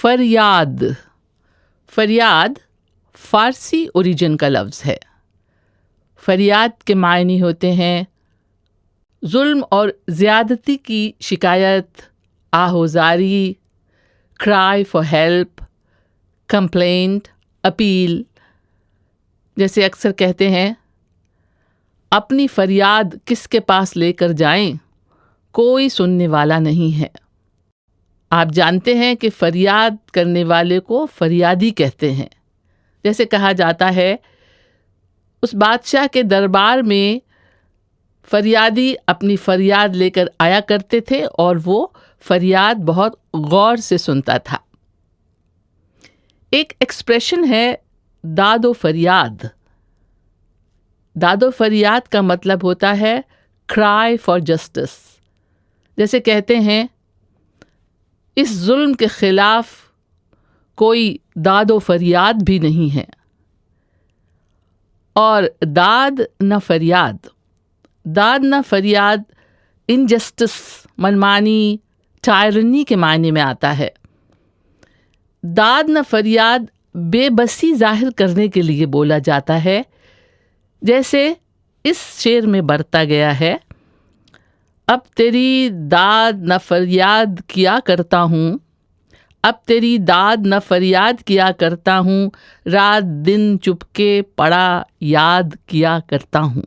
فریاد. فریاد فارسی اوریجن کا لفظ ہے. فریاد کے معنی ہوتے ہیں ظلم اور زیادتی کی شکایت، آہوزاری، cry for help، complaint، appeal. جیسے اکثر کہتے ہیں اپنی فریاد کس کے پاس لے کر جائیں، کوئی سننے والا نہیں ہے. آپ جانتے ہیں کہ فریاد کرنے والے کو فریادی کہتے ہیں. جیسے کہا جاتا ہے اس بادشاہ کے دربار میں فریادی اپنی فریاد لے کر آیا کرتے تھے اور وہ فریاد بہت غور سے سنتا تھا. ایک ایکسپریشن ہے داد و فریاد. داد و فریاد کا مطلب ہوتا ہے cry for justice. جیسے کہتے ہیں اس ظلم کے خلاف کوئی داد و فریاد بھی نہیں ہے. اور داد نہ فریاد، داد نہ فریاد انجسٹس، منمانی، ٹائرنی کے معنی میں آتا ہے. داد نہ فریاد بے بسی ظاہر کرنے کے لیے بولا جاتا ہے. جیسے اس شعر میں برتا گیا ہے اب تیری داد نہ فریاد کیا کرتا ہوں، اب تیری داد نہ فریاد کیا کرتا ہوں، رات دن چپ کے پڑا یاد کیا کرتا ہوں.